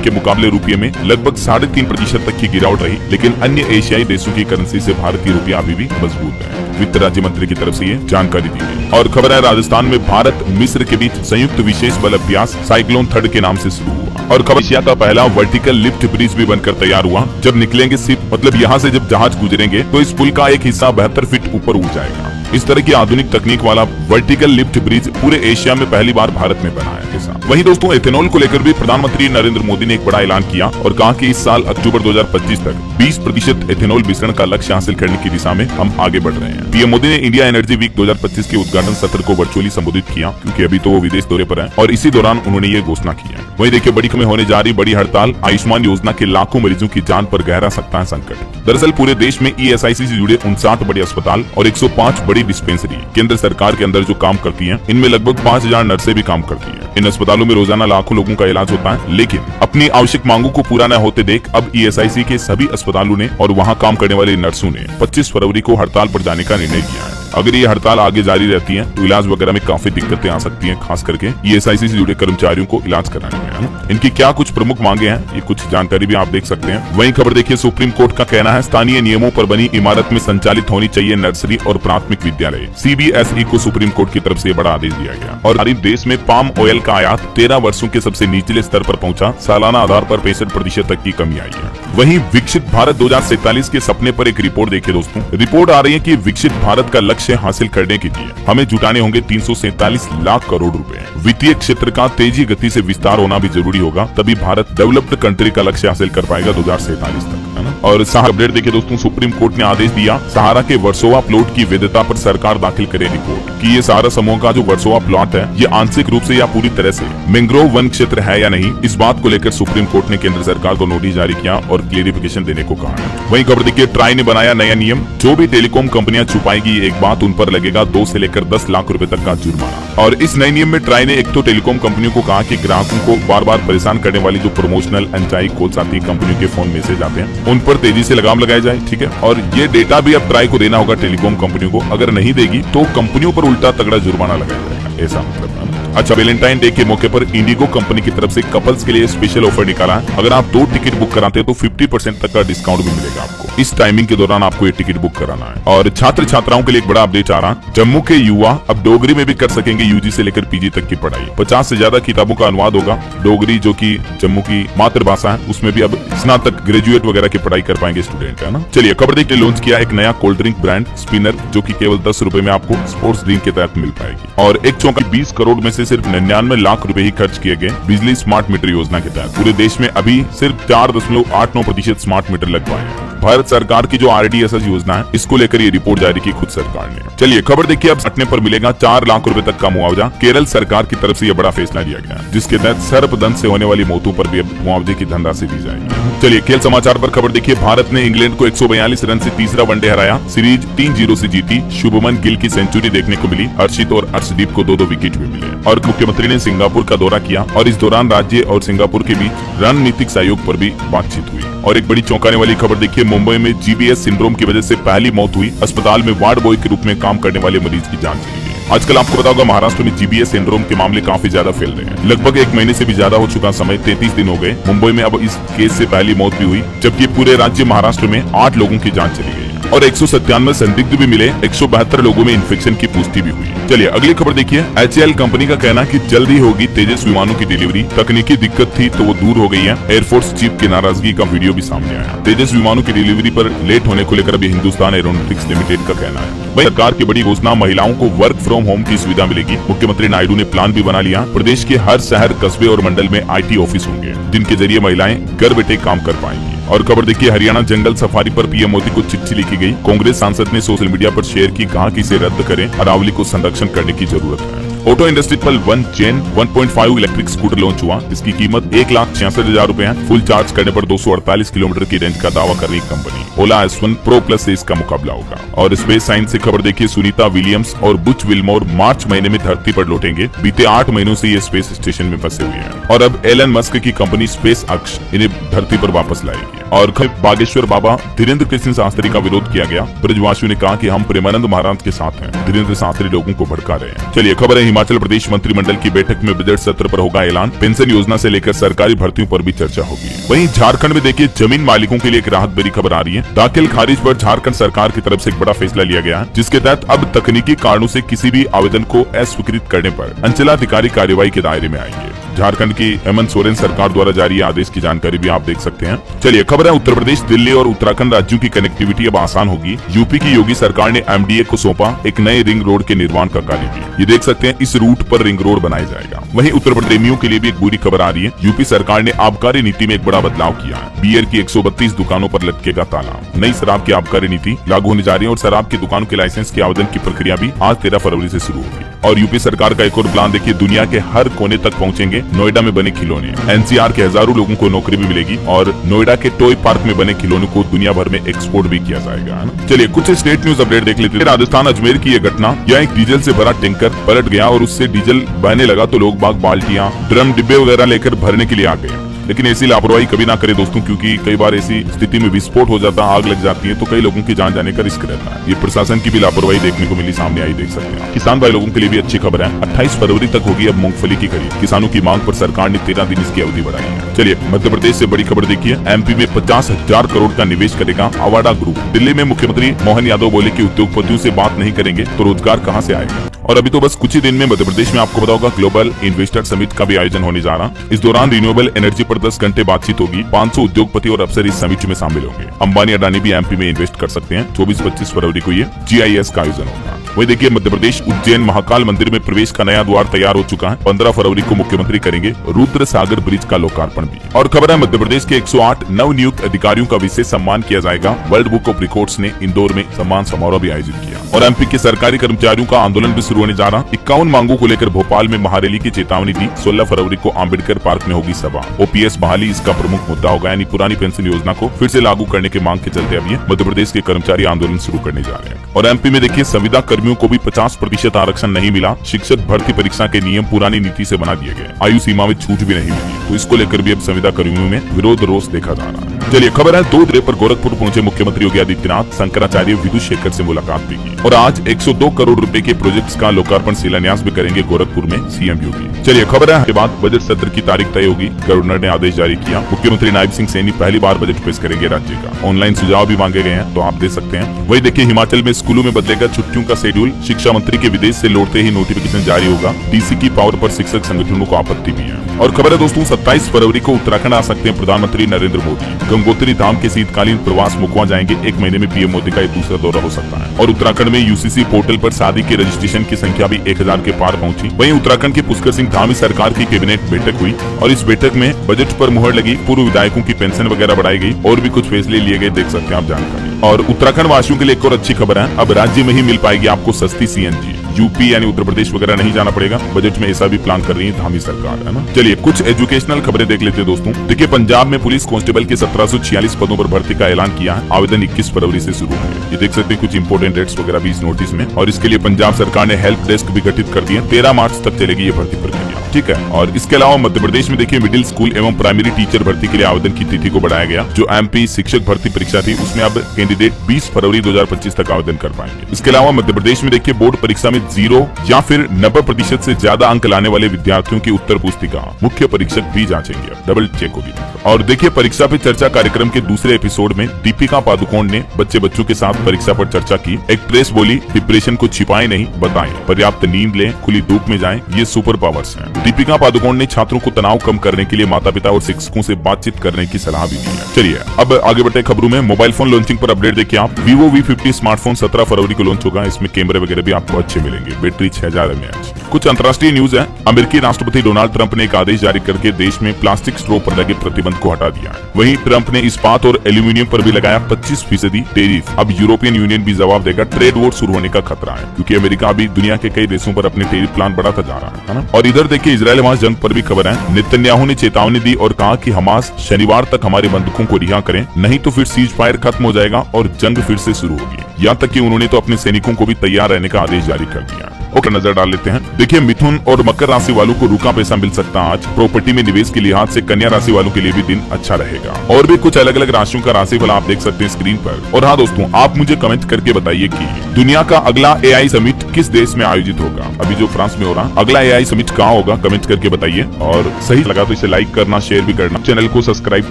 के मुकाबले रुपये में लगभग 3.5% तक की गिरावट रही, लेकिन अन्य एशियाई देशों की करेंसी से भारतीय रुपया अभी भी मजबूत है। वित्त राज्य मंत्री की तरफ से ये जानकारी दी गई। और खबर है, राजस्थान में भारत मिस्र के बीच संयुक्त विशेष बल अभ्यास साइक्लोन थर्ड के नाम से शुरू हुआ। और खबर, एशिया का पहला वर्टिकल लिफ्ट ब्रिज भी बनकर तैयार हुआ। जब निकलेंगे शिप, मतलब यहाँ से जब जहाज गुजरेंगे तो इस पुल का एक हिस्सा 72 फीट ऊपर उठ जाएगा। इस तरह की आधुनिक तकनीक वाला वर्टिकल लिफ्ट ब्रिज पूरे एशिया में पहली बार भारत में बना है। वहीं दोस्तों, एथेनॉल को लेकर भी प्रधानमंत्री नरेंद्र मोदी ने एक बड़ा ऐलान किया और कहा कि इस साल अक्टूबर 2025 तक 20% एथेनॉल मिश्रण का लक्ष्य हासिल करने की दिशा में हम आगे बढ़ रहे हैं। पीएम मोदी ने इंडिया एनर्जी वीक 2025 के उद्घाटन सत्र को वर्चुअली संबोधित किया, क्योंकि अभी तो वो विदेश दौरे पर है और इसी दौरान उन्होंने ये घोषणा की है। वहीं देखिए, बड़ी खबर होने जा रही बड़ी हड़ताल, आयुष्मान योजना के लाखों मरीजों की जान पर गहरा सकता है संकट। दरअसल पूरे देश में ESIC से जुड़े 59 बड़े अस्पताल और 105 बड़ी डिस्पेंसरी केंद्र सरकार के अंदर जो काम करती हैं, इनमें लगभग 5000 नर्सें भी काम करती हैं। इन अस्पतालों में रोजाना लाखों लोगों का इलाज होता है, लेकिन अपनी आवश्यक मांगों को पूरा न होते देख अब ESIC के सभी अस्पतालों ने और वहां काम करने वाले नर्सों ने 25 फरवरी को हड़ताल पर जाने का निर्णय किया है। अगर ये हड़ताल आगे जारी रहती है तो इलाज वगैरह में काफी दिक्कतें आ सकती हैं, खास करके ESIC से जुड़े कर्मचारियों को इलाज कराने में, है ना। इनकी क्या कुछ प्रमुख मांगे हैं, ये कुछ जानकारी भी आप देख सकते हैं। वहीं खबर देखिए, सुप्रीम कोर्ट का कहना है स्थानीय नियमों पर बनी इमारत में संचालित होनी चाहिए नर्सरी और प्राथमिक विद्यालय। CBSE को सुप्रीम कोर्ट की तरफ से बड़ा आदेश दिया गया। और देश में पाम ऑयल का आयात 13 वर्षों के सबसे निचले स्तर पर पहुंचा, सालाना आधार पर 65% तक की कमी आई है। वहीं विकसित भारत 2047 के सपने पर एक रिपोर्ट देखिए दोस्तों। रिपोर्ट आ रही है कि विकसित भारत का लक्ष्य हासिल करने के लिए हमें जुटाने होंगे 347 लाख करोड़ रुपए। वित्तीय क्षेत्र का तेजी गति से विस्तार होना भी जरूरी होगा, तभी भारत डेवलप्ड कंट्री का लक्ष्य हासिल कर पाएगा 2047 तक, है ना। और अपडेट देखिए दोस्तों, सुप्रीम कोर्ट ने आदेश दिया सहारा के वर्सोवा प्लॉट की वैधता पर सरकार दाखिल करे रिपोर्ट कि ये सहारा समूह का जो वर्सोवा प्लॉट है, ये आंशिक रूप से या पूरी तरह से मैंग्रोव वन क्षेत्र है या नहीं। इस बात को लेकर सुप्रीम कोर्ट ने केंद्र सरकार को नोटिस जारी किया और क्लेरिफिकेशन देने को कहा है। वहीं खबर देखिए, ट्राई ने बनाया नया नियम, जो भी टेलीकॉम कंपनियां छुपाएगी एक बात, उन पर लगेगा 2 से लेकर 10 लाख रुपए तक का जुर्माना। और इस नए नियम में ट्राई ने एक तो टेलीकॉम कंपनियों को कहा कि ग्राहकों को बार बार परेशान करने वाली जो प्रमोशनल अनचाही कॉल्स आती है, कंपनियों के फोन मैसेज आते हैं, उन पर तेजी से लगाम लगाया जाए, ठीक है। और ये डेटा भी अब ट्राई को देना होगा टेलीकॉम कंपनियों को, अगर नहीं देगी तो कंपनियों पर उल्टा तगड़ा जुर्माना लगाया जाएगा, ऐसा मतलब। अच्छा, वैलेंटाइन डे के मौके पर इंडिगो कंपनी की तरफ से कपल्स के लिए स्पेशल ऑफर निकाला है। अगर आप 2 टिकट बुक कराते हैं तो 50% तक का डिस्काउंट भी मिलेगा आपको। इस टाइमिंग के दौरान आपको ये टिकट बुक कराना है। और छात्र छात्राओं के लिए एक बड़ा अपडेट आ रहा है, जम्मू के युवा अब डोगरी में भी कर सकेंगे UG से लेकर PG तक की पढ़ाई। 50 से ज्यादा किताबों का अनुवाद होगा। डोगरी जो कि जम्मू की मातृभाषा है, उसमें भी अब स्नातक ग्रेजुएट वगैरह की पढ़ाई कर पाएंगे स्टूडेंट, है ना। चलिए खबर देखते, लॉन्च किया एक नया कोल्ड ड्रिंक ब्रांड स्पिनर, जो कि केवल 10 रुपए में आपको स्पोर्ट्स ड्रिंक के तहत मिल पाएगी। और एक चौंका 20 करोड़ में से सिर्फ 99 लाख रुपए ही खर्च किए गए बिजली स्मार्ट मीटर योजना के तहत। पूरे देश में अभी सिर्फ 4.89% स्मार्ट मीटर लगवाए हैं। भारत सरकार की जो RDSS योजना है, इसको लेकर ये रिपोर्ट जारी की खुद सरकार ने। चलिए खबर देखिए, अब सटने पर मिलेगा 4 लाख रुपए तक का मुआवजा। केरल सरकार की तरफ से ये बड़ा फैसला लिया गया, जिसके तहत सर्पदंश से होने वाली मौतों पर भी अब मुआवजे की धनराशि दी जाएगी। चलिए खेल समाचार पर खबर देखिए, भारत ने इंग्लैंड को 142 रन से तीसरा वनडे हराया, सीरीज 3-0 से जीती। शुभमन गिल की सेंचुरी देखने को मिली, हर्षित और अर्शदीप को 2-2 विकेट भी मिले। और मुख्यमंत्री ने सिंगापुर का दौरा किया और इस दौरान राज्य और सिंगापुर के बीच रणनीतिक सहयोग पर भी बातचीत हुई। और एक बड़ी चौंकाने वाली खबर देखिए, मुंबई में GBS सिंड्रोम की वजह से पहली मौत हुई। अस्पताल में वार्ड बॉय के रूप में काम करने वाले मरीज की जान चली गई। आजकल आपको पता होगा, महाराष्ट्र में GBS सिंड्रोम के मामले काफी ज्यादा फैल रहे हैं। लगभग 1 महीने से भी ज्यादा हो चुका समय, 33 दिन हो गए। मुंबई में अब इस केस से पहली मौत भी हुई, जबकि पूरे राज्य महाराष्ट्र में 8 लोगों की जान चली गई। और 197 संदिग्ध भी मिले। 172 लोगों में इन्फेक्शन की पुष्टि भी हुई। चलिए अगली खबर देखिए। HAL कंपनी का कहना कि जल्द ही होगी तेजस विमानों की डिलीवरी। तकनीकी दिक्कत थी तो वो दूर हो गई है। एयरफोर्स चीफ की नाराजगी का वीडियो भी सामने आया। तेजस विमानों की डिलीवरी पर लेट होने को लेकर अभी हिंदुस्तान एरोनॉटिक्स लिमिटेड का कहना है। वही सरकार की बड़ी घोषणा, महिलाओं को वर्क फ्रॉम होम की सुविधा मिलेगी। मुख्यमंत्री नायडू ने प्लान भी बना लिया। प्रदेश के हर शहर, कस्बे और मंडल में IT ऑफिस होंगे, जिनके जरिए महिलाएं घर बैठे काम कर पाएंगी। और खबर देखिए, हरियाणा जंगल सफारी पर पीएम मोदी को चिट्ठी लिखी गई। कांग्रेस सांसद ने सोशल मीडिया पर शेयर की, कहा कि इसे रद्द करें, अरावली को संरक्षण करने की जरूरत है। ऑटो इंडस्ट्री पर 1 चेन 1.5 इलेक्ट्रिक स्कूटर लॉन्च हुआ, जिसकी कीमत 1,66,000 रूपए है। फुल चार्ज करने पर 248 किलोमीटर की रेंज का दावा कर रही कंपनी। ओला S1 Pro Plus से इसका मुकाबला होगा। और स्पेस साइंस से खबर देखिए, सुनीता विलियम्स और बुच विल्मोर मार्च महीने में धरती पर लौटेंगे। बीते 8 महीनों से ये स्पेस स्टेशन में फंसे हुए हैं और अब एलन मस्क की कंपनी स्पेस एक्स इन्हें धरती पर वापस लाएगी। और बागेश्वर बाबा धीरेन्द्र कृष्ण शास्त्री का विरोध किया गया। ब्रजवासियों ने कहा कि हम प्रेमानंद महाराज के साथ हैं। धीरेन्द्र शास्त्री लोगों को भड़का रहे हैं। चलिए खबर है, हिमाचल प्रदेश मंत्रिमंडल की बैठक में बजट सत्र पर होगा ऐलान। पेंशन योजना से लेकर सरकारी भर्तियों पर भी चर्चा होगी। वहीं झारखंड में देखिए, जमीन मालिकों के लिए एक राहत भरी खबर आ रही है। दाखिल खारिज पर झारखंड सरकार की तरफ से एक बड़ा फैसला लिया गया है, जिसके तहत अब तकनीकी कारणों से किसी भी आवेदन को अस्वीकृत करने पर अंचलाधिकारी कार्यवाही के दायरे में आएंगे। झारखंड की हेमंत सोरेन सरकार द्वारा जारी आदेश की जानकारी भी आप देख सकते हैं। चलिए खबर है, उत्तर प्रदेश, दिल्ली और उत्तराखंड राज्यों की कनेक्टिविटी अब आसान होगी। यूपी की योगी सरकार ने MDA को सौंपा एक नए रिंग रोड के निर्माण का कार्य भी। ये देख सकते हैं, इस रूट पर रिंग रोड बनाया जाएगा। वहीं उत्तर प्रेमियों के लिए भी एक बुरी खबर आ रही है। यूपी सरकार ने आबकारी नीति में एक बड़ा बदलाव किया है। बियर की 132 दुकानों पर लटकेगा ताला। नई शराब की आबकारी नीति लागू होने जा रही है और शराब की दुकानों के लाइसेंस के आवेदन की प्रक्रिया भी आज 13 फरवरी से शुरू होगी। और यूपी सरकार का एक और प्लान देखिए, दुनिया के हर कोने तक पहुंचेंगे नोएडा में बने खिलौने। NCR के हजारों लोगों को नौकरी भी मिलेगी और नोएडा के टॉय पार्क में बने खिलौनों को दुनिया भर में एक्सपोर्ट भी किया जाएगा। चलिए कुछ स्टेट न्यूज अपडेट देख लेते हैं। राजस्थान अजमेर की यह घटना, यह एक डीजल से भरा टैंकर पलट गया और उससे डीजल बहने लगा तो लोग बाग बाल्टियां, ड्रम, डिब्बे वगैरह लेकर भरने के लिए आ गए। लेकिन ऐसी लापरवाही कभी ना करें दोस्तों, क्योंकि कई बार ऐसी स्थिति में विस्फोट हो जाता है, आग लग जाती है तो कई लोगों की जान जाने का रिस्क रहता है। ये प्रशासन की भी लापरवाही देखने को मिली, सामने आई, देख सकते हैं। किसान भाई लोगों के लिए भी अच्छी खबर है। 28 फरवरी तक होगी अब मूंगफली की खरीद। किसानों की मांग पर सरकार ने 13 दिन इसकी अवधि बढ़ाई है। चलिए मध्य प्रदेश से बड़ी खबर देखिए, MP में 50,000 करोड़ का निवेश करेगा अवाडा ग्रुप। दिल्ली में मुख्यमंत्री मोहन यादव बोले कि उद्योगपतियों से बात नहीं करेंगे तो रोजगार कहां से आएगा। और अभी तो बस कुछ ही दिन में मध्य प्रदेश में आपको पता होगा ग्लोबल इन्वेस्टर समिट का भी आयोजन होने जा रहा। इस दौरान रिन्यूएबल एनर्जी पर 10 घंटे बातचीत होगी। 500 उद्योगपति और अफसर इस समिट में शामिल होंगे। अंबानी अडानी भी MP में इन्वेस्ट कर सकते हैं। 24-25 फरवरी को ये GIS का आयोजन होगा। वही देखिए, मध्य प्रदेश उज्जैन महाकाल मंदिर में प्रवेश का नया द्वार तैयार हो चुका है। 15 फरवरी को मुख्यमंत्री करेंगे रुद्र सागर ब्रिज का लोकार्पण भी। और खबर है, मध्य प्रदेश के 108 नवनियुक्त अधिकारियों का विशेष सम्मान किया जाएगा। वर्ल्ड बुक ऑफ रिकॉर्ड्स ने इंदौर में सम्मान समारोह भी आयोजित किया। और MP के सरकारी कर्मचारियों का आंदोलन भी शुरू होने जा रहा। 51 मांगों को लेकर भोपाल में महारैली की चेतावनी दी। 16 फरवरी को अम्बेडकर पार्क में होगी सभा। OPS बहाली इसका प्रमुख मुद्दा होगा, यानी पुरानी पेंशन योजना को फिर से लागू करने की मांग के चलते अभी मध्य प्रदेश के कर्मचारी आंदोलन शुरू करने जा रहे हैं। और MP में देखिए, संविदा कर्मियों को भी 50% आरक्षण नहीं मिला। शिक्षक भर्ती परीक्षा के नियम पुरानी नीति से बना दिए गए। आयु सीमा में छूट भी नहीं मिली, तो इसको लेकर भी अब संविदा कर्मियों में विरोध रोष देखा जा रहा है। चलिए खबर है, 2 दिनों पर गोरखपुर पहुंचे मुख्यमंत्री योगी आदित्यनाथ। शंकराचार्य विदुशेखर से मुलाकात भी की और आज 102 करोड़ रुपए के प्रोजेक्ट्स का लोकार्पण शिलान्यास भी करेंगे गोरखपुर में CM योगी। चलिए खबर है, के बाद बजट सत्र की तारीख तय होगी। गवर्नर ने आदेश जारी किया। मुख्यमंत्री नायब सिंह सैनी पहली बार बजट पेश करेंगे राज्य का। ऑनलाइन सुझाव भी मांगे गए हैं, तो आप दे सकते हैं। वही देखिए, हिमाचल में स्कूलों में बदलेगा छुट्टियों का शेड्यूल। शिक्षा मंत्री के विदेश से लौटते ही नोटिफिकेशन जारी होगा। DC की पावर पर शिक्षक संगठनों को आपत्ति भी है। और खबर है दोस्तों, 27 फरवरी को उत्तराखंड आ सकते हैं प्रधानमंत्री नरेंद्र मोदी। गंगोत्री धाम के शीतकालीन प्रवास मुकवा जाएंगे। 1 महीने में PM मोदी का एक दूसरा दौरा हो सकता है। और उत्तराखंड में UCC पोर्टल पर शादी के रजिस्ट्रेशन की संख्या भी 1000 के पार पहुंची। वहीं उत्तराखंड के पुष्कर सिंह धामी सरकार की कैबिनेट बैठक हुई और इस बैठक में बजट पर मुहर लगी। पूर्व विधायकों की पेंशन वगैरह बढ़ाई गई और भी कुछ फैसले लिए गए, देख सकते हैं आप जानकारी। और उत्तराखंड वासियों के लिए एक और अच्छी खबर है, अब राज्य में ही मिल पाएगी आपको सस्ती CNG। UP यानी उत्तर प्रदेश वगैरह नहीं जाना पड़ेगा। बजट में ऐसा भी प्लान कर रही है धामी सरकार, है ना। चलिए कुछ एजुकेशनल खबरें देख लेते हैं दोस्तों। देखिए, पंजाब में पुलिस कांस्टेबल के 1746 पदों पर भर्ती का ऐलान किया है। आवेदन 21 फरवरी से शुरू होंगे। ये देख सकते हैं कुछ इंपोर्टेंट डेट्स वगैरह भी इस नोटिस में। और इसके लिए पंजाब सरकार ने हेल्प डेस्क भी गठित कर दिया। 13 मार्च तक चलेगी ये भर्ती प्रक्रिया, ठीक है। और इसके अलावा मध्य प्रदेश में देखिए, मिडिल स्कूल एवं प्राइमरी टीचर भर्ती के लिए आवेदन की तिथि को बढ़ाया गया। जो MP शिक्षक भर्ती परीक्षा थी, उसमें अब कैंडिडेट 20 फरवरी 2025 तक आवेदन कर पाएंगे। इसके अलावा मध्य प्रदेश में देखिए, बोर्ड परीक्षा में 0 या फिर 90% से ज्यादा अंक लाने वाले विद्यार्थियों की उत्तर पुस्तिका मुख्य परीक्षक भी जांचेंगे, डबल चेक होगी। और देखिए, परीक्षा पे चर्चा कार्यक्रम के दूसरे एपिसोड में दीपिका पादुकोण ने बच्चों के साथ परीक्षा पर चर्चा की। एक्ट्रेस बोली, डिप्रेशन को छिपाए नहीं, बताएं, पर्याप्त नींद लें, खुली धूप में जाएं, ये सुपर पावर्स हैं। दीपिका पादुकोण ने छात्रों को तनाव कम करने के लिए माता पिता और शिक्षकों से बातचीत करने की सलाह भी दी है। चलिए अब आगे बढ़ते खबरों में। मोबाइल फोन लॉन्चिंग पर अपडेट देखिए आप। Vivo V50 स्मार्टफोन 17 फरवरी को लॉन्च होगा। इसमें कैमरे वगैरह भी आपको अच्छे मिलेंगे। Battery 6000 mAh। कुछ अंतर्राष्ट्रीय न्यूज है। अमेरिकी राष्ट्रपति डोनाल्ड ट्रंप ने एक आदेश जारी करके देश में प्लास्टिक स्ट्रॉ पर लगे प्रतिबंध को हटा दिया है। वहीं ट्रंप ने इस्पात और एल्यूमिनियम पर भी लगाया 25% टैरिफ। अब यूरोपियन यूनियन भी जवाब देगा। ट्रेड वॉर शुरू होने का खतरा है, क्योंकि अमेरिका अभी दुनिया के कई देशों पर अपने टैरिफ प्लान बढ़ाता जा रहा है ना। और इधर देखिए, इजराइल हमास जंग पर भी खबर है। नेतन्याहू ने चेतावनी दी और कहा कि हमास शनिवार तक हमारे बंधकों को रिहा करें, नहीं तो फिर सीज फायर खत्म हो जाएगा और जंग फिर से शुरू होगी। यहाँ तक कि उन्होंने तो अपने सैनिकों को भी तैयार रहने का आदेश जारी कर दिया। ओके, नजर डाल लेते हैं। देखिए, मिथुन और मकर राशि वालों को रुका पैसा मिल सकता है आज। प्रॉपर्टी में निवेश के लिहाज से कन्या राशि वालों के लिए भी दिन अच्छा रहेगा। और भी कुछ अलग अलग राशियों का राशिफल आप देख सकते हैं स्क्रीन पर। और हाँ दोस्तों, आप मुझे कमेंट करके बताइए कि दुनिया का अगला AI समिट किस देश में आयोजित होगा। अभी जो फ्रांस में हो रहा, अगला AI समिट कहाँ होगा, कमेंट करके बताइए। और सही लगा तो इसे लाइक करना, शेयर भी करना, चैनल को सब्सक्राइब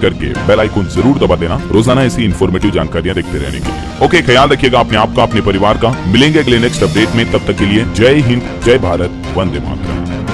करके बेल आइकन जरूर दबा देना, रोजाना ऐसी इन्फॉर्मेटिव जानकारियां देखते रहने के लिए। ओके, ख्याल रखिएगा अपने आप का, अपने परिवार का। मिलेंगे अगले नेक्स्ट अपडेट में, तब तक के लिए जय हिंद, जय भारत, वंदे मातरम।